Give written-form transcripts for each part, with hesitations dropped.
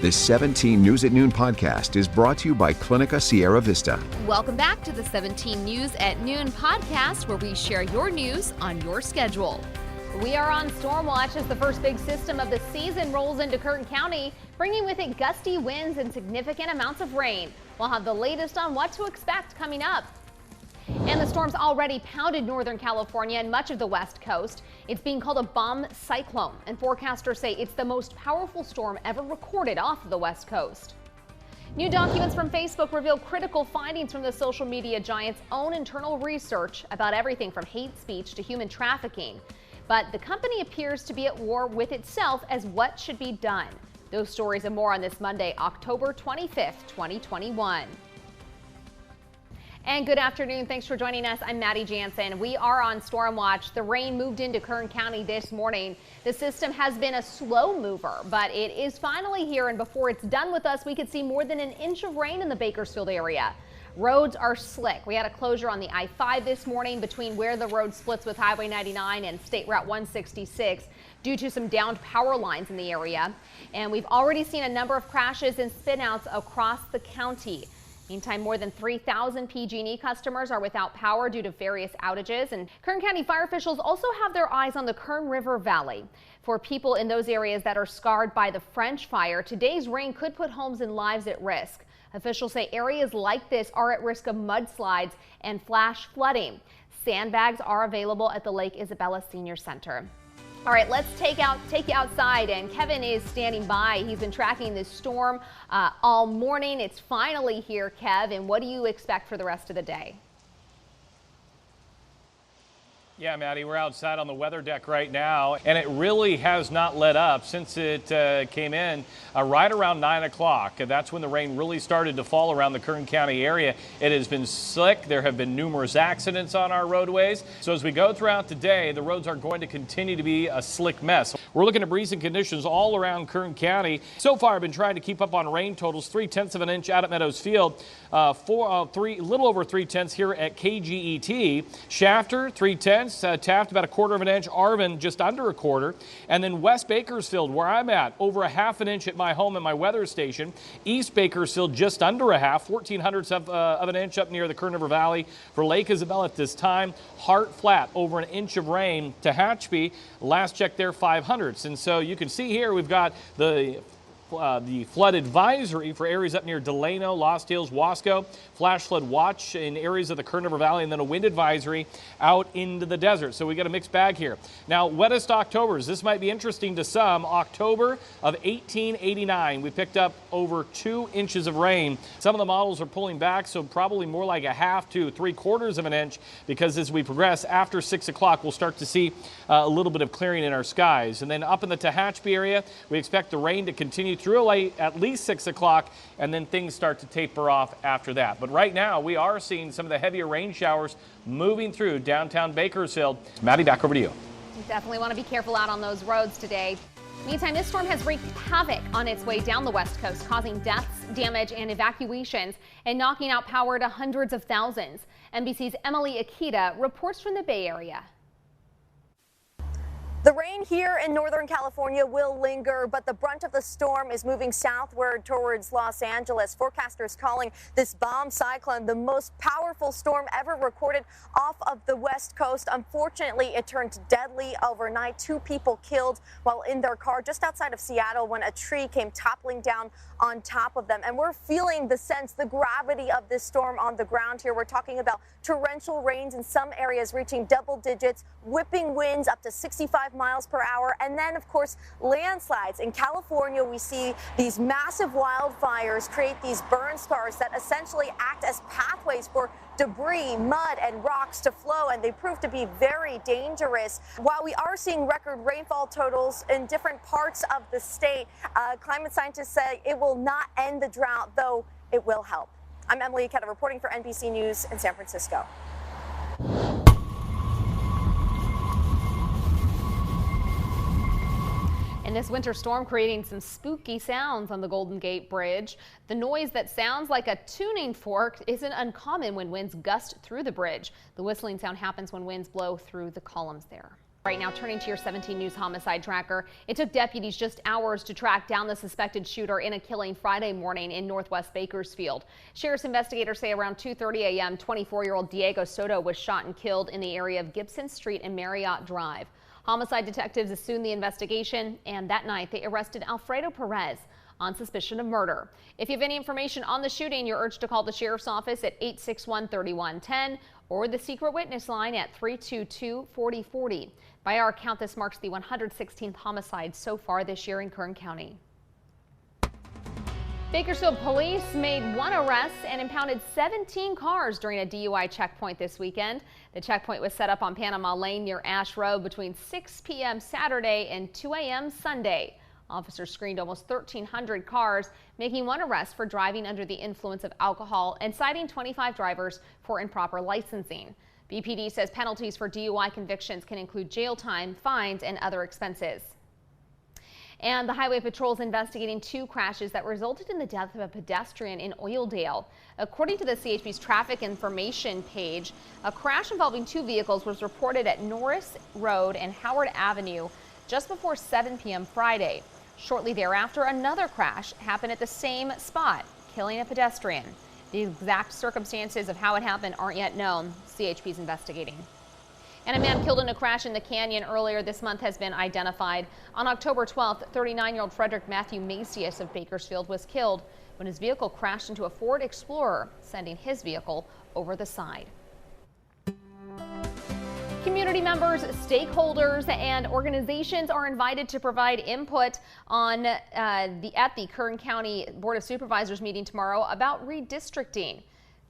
This 17 News at Noon podcast is brought to you by Clinica Sierra Vista. Welcome back to the 17 News at Noon podcast, where we share your news on your schedule. We are on storm watch as the first big system of the season rolls into Kern County, bringing with it gusty winds and significant amounts of rain. We'll have the latest on what to expect coming up. And the storm's already pounded Northern California and much of the West Coast. It's being called a bomb cyclone, and forecasters say it's the most powerful storm ever recorded off of the West Coast. New documents from Facebook reveal critical findings from the social media giant's own internal research about everything from hate speech to human trafficking. But the company appears to be at war with itself as what should be done. Those stories and more on this Monday, October 25th, 2021. And good afternoon. Thanks for joining us. I'm Maddie Jansen. We are on storm watch. The rain moved into Kern County this morning. The system has been a slow mover, but it is finally here. And before it's done with us, we could see more than an inch of rain in the Bakersfield area. Roads are slick. We had a closure on the I-5 this morning between where the road splits with Highway 99 and State Route 166 due to some downed power lines in the area. And we've already seen a number of crashes and spinouts across the county. Meantime, more than 3,000 PG&E customers are without power due to various outages. And Kern County fire officials also have their eyes on the Kern River Valley. For people in those areas that are scarred by the French fire, today's rain could put homes and lives at risk. Officials say areas like this are at risk of mudslides and flash flooding. Sandbags are available at the Lake Isabella Senior Center. All right, let's take you outside, and Kevin is standing by. He's been tracking this storm all morning. It's finally here, Kev, and what do you expect for the rest of the day? Yeah, Maddie, we're outside on the weather deck right now, and it really has not let up since it came in right around 9 o'clock. That's when the rain really started to fall around the Kern County area. It has been slick. There have been numerous accidents on our roadways. So as we go throughout the day, the roads are going to continue to be a slick mess. We're looking at breezing conditions all around Kern County. So far, I've been trying to keep up on rain totals. 3/10 of an inch out at Meadows Field, a little over 3/10 here at KGET. Shafter, 3/10. Taft, about 1/4 of an inch. Arvin, just under 1/4. And then West Bakersfield, where I'm at, over 1/2 an inch at my home and my weather station. East Bakersfield, just under 1/2, 1/1400 of an inch up near the Kern River Valley. For Lake Isabella at this time, Hart Flat, over an inch of rain. Tehachapi, last check there, 500ths. And so you can see here we've got the flood advisory for areas up near Delano, Lost Hills, Wasco, flash flood watch in areas of the Kern River Valley, and then a wind advisory out into the desert. So we got a mixed bag here. Now, wettest Octobers. This might be interesting to some. October of 1889, we picked up over 2 inches of rain. Some of the models are pulling back, so probably more like 1/2 to 3/4 of an inch, because as we progress after 6 o'clock, we'll start to see a little bit of clearing in our skies. And then up in the Tehachapi area, we expect the rain to continue through at least 6 o'clock, and then things start to taper off after that. But right now, we are seeing some of the heavier rain showers moving through downtown Bakersfield. Maddie, back over to you. You definitely want to be careful out on those roads today. Meantime, this storm has wreaked havoc on its way down the West Coast, causing deaths, damage, and evacuations, and knocking out power to hundreds of thousands. NBC's Emily Akita reports from the Bay Area. The rain here in Northern California will linger, but the brunt of the storm is moving southward towards Los Angeles. Forecasters calling this bomb cyclone the most powerful storm ever recorded off of the West Coast. Unfortunately, it turned deadly overnight. 2 people killed while in their car just outside of Seattle when a tree came toppling down on top of them. And we're feeling the gravity of this storm on the ground here. We're talking about torrential rains in some areas reaching double digits, whipping winds up to 65 miles per hour, and then of course landslides. In California, we see these massive wildfires create these burn scars that essentially act as pathways for debris, mud, and rocks to flow, and they prove to be very dangerous. While we are seeing record rainfall totals in different parts of the state, climate scientists say it will not end the drought, though it will help. I'm Emily Akita reporting for NBC News in San Francisco. And this winter storm creating some spooky sounds on the Golden Gate Bridge. The noise that sounds like a tuning fork isn't uncommon when winds gust through the bridge. The whistling sound happens when winds blow through the columns there. Right now, turning to your 17 News homicide tracker. It took deputies just hours to track down the suspected shooter in a killing Friday morning in Northwest Bakersfield. Sheriff's investigators say around 2:30 a.m., 24-year-old Diego Soto was shot and killed in the area of Gibson Street and Marriott Drive. Homicide detectives assumed the investigation, and that night they arrested Alfredo Perez on suspicion of murder. If you have any information on the shooting, you're urged to call the sheriff's office at 861-3110 or the secret witness line at 322-4040. By our count, this marks the 116th homicide so far this year in Kern County. Bakersfield police made one arrest and impounded 17 cars during a DUI checkpoint this weekend. The checkpoint was set up on Panama Lane near Ash Road between 6 p.m. Saturday and 2 a.m. Sunday. Officers screened almost 1,300 cars, making one arrest for driving under the influence of alcohol and citing 25 drivers for improper licensing. BPD says penalties for DUI convictions can include jail time, fines, and other expenses. And the Highway Patrol is investigating 2 crashes that resulted in the death of a pedestrian in Oildale. According to the CHP's traffic information page, a crash involving 2 vehicles was reported at Norris Road and Howard Avenue just before 7 p.m. Friday. Shortly thereafter, another crash happened at the same spot, killing a pedestrian. The exact circumstances of how it happened aren't yet known. CHP is investigating. And a man killed in a crash in the canyon earlier this month has been identified. On October 12th, 39-year-old Frederick Matthew Macias of Bakersfield was killed when his vehicle crashed into a Ford Explorer, sending his vehicle over the side. Community members, stakeholders, and organizations are invited to provide input on at the Kern County Board of Supervisors meeting tomorrow about redistricting.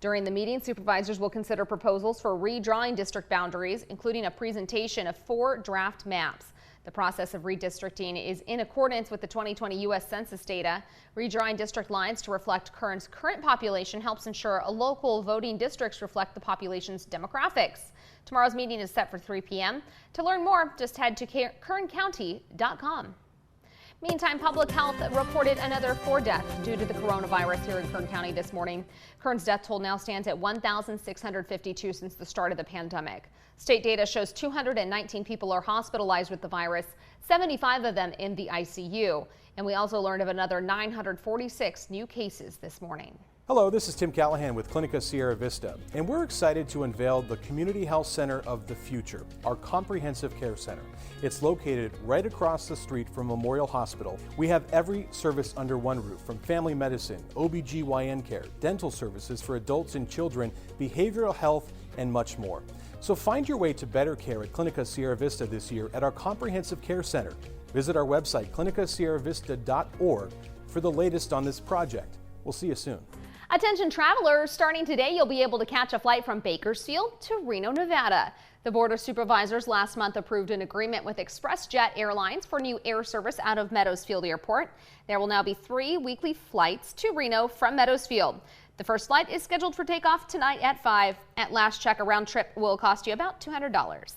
During the meeting, supervisors will consider proposals for redrawing district boundaries, including a presentation of 4 draft maps. The process of redistricting is in accordance with the 2020 U.S. Census data. Redrawing district lines to reflect Kern's current population helps ensure local voting districts reflect the population's demographics. Tomorrow's meeting is set for 3 p.m. To learn more, just head to kerncounty.com. Meantime, Public Health reported another 4 deaths due to the coronavirus here in Kern County this morning. Kern's death toll now stands at 1,652 since the start of the pandemic. State data shows 219 people are hospitalized with the virus, 75 of them in the ICU. And we also learned of another 946 new cases this morning. Hello, this is Tim Callahan with Clinica Sierra Vista, and we're excited to unveil the Community Health Center of the Future, our comprehensive care center. It's located right across the street from Memorial Hospital. We have every service under one roof, from family medicine, OB/GYN care, dental services for adults and children, behavioral health, and much more. So find your way to better care at Clinica Sierra Vista this year at our comprehensive care center. Visit our website, clinicasierravista.org, for the latest on this project. We'll see you soon. Attention travelers, starting today, you'll be able to catch a flight from Bakersfield to Reno, Nevada. The Board of Supervisors last month approved an agreement with ExpressJet Airlines for new air service out of Meadowsfield Airport. There will now be 3 weekly flights to Reno from Meadowsfield. The first flight is scheduled for takeoff tonight at 5. At last check, a round trip will cost you about $200.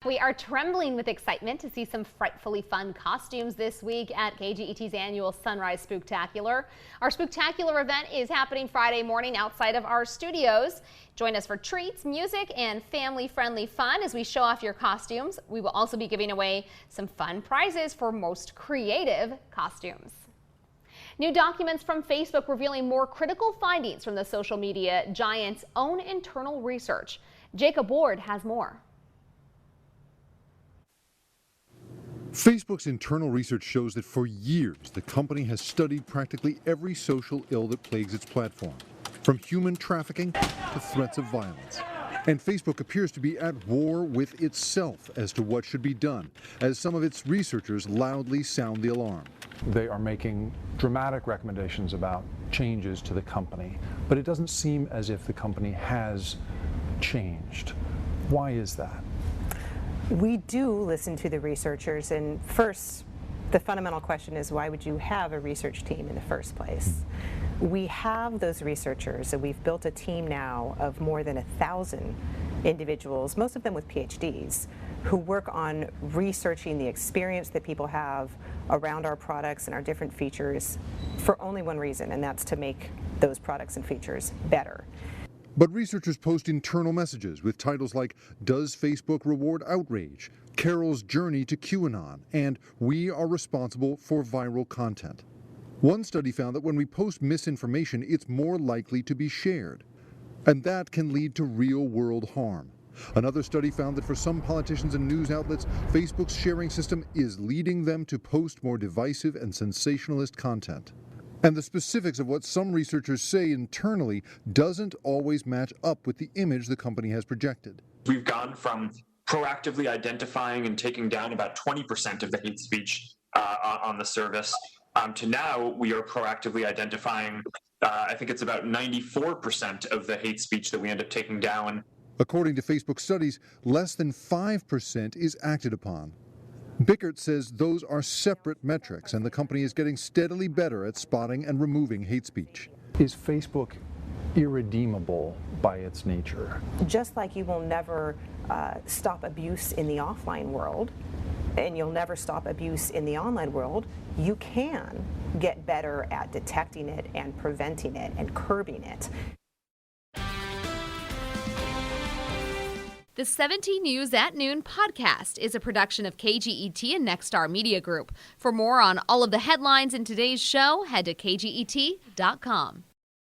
We are trembling with excitement to see some frightfully fun costumes this week at KGET's annual Sunrise Spooktacular. Our Spooktacular event is happening Friday morning outside of our studios. Join us for treats, music, and family-friendly fun as we show off your costumes. We will also be giving away some fun prizes for most creative costumes. New documents from Facebook revealing more critical findings from the social media giant's own internal research. Jacob Ward has more. Facebook's internal research shows that for years, the company has studied practically every social ill that plagues its platform, from human trafficking to threats of violence. And Facebook appears to be at war with itself as to what should be done, as some of its researchers loudly sound the alarm. They are making dramatic recommendations about changes to the company, but it doesn't seem as if the company has changed. Why is that? We do listen to the researchers, and first, the fundamental question is, why would you have a research team in the first place? We have those researchers, and we've built a team now of more than 1,000 individuals, most of them with PhDs, who work on researching the experience that people have around our products and our different features for only one reason, and that's to make those products and features better. But researchers post internal messages with titles like, "Does Facebook reward outrage?" Carol's journey to QAnon, and we are responsible for viral content. One study found that when we post misinformation, it's more likely to be shared, and that can lead to real-world harm. Another study found that for some politicians and news outlets, Facebook's sharing system is leading them to post more divisive and sensationalist content. And the specifics of what some researchers say internally doesn't always match up with the image the company has projected. We've gone from proactively identifying and taking down about 20% of the hate speech on the service to now we are proactively identifying, I think it's about 94% of the hate speech that we end up taking down. According to Facebook studies, less than 5% is acted upon. Bickert says those are separate metrics, and the company is getting steadily better at spotting and removing hate speech. Is Facebook irredeemable by its nature? Just like you will never stop abuse in the offline world, and you'll never stop abuse in the online world, you can get better at detecting it and preventing it and curbing it. The 17 News at Noon podcast is a production of KGET and Nexstar Media Group. For more on all of the headlines in today's show, head to kget.com.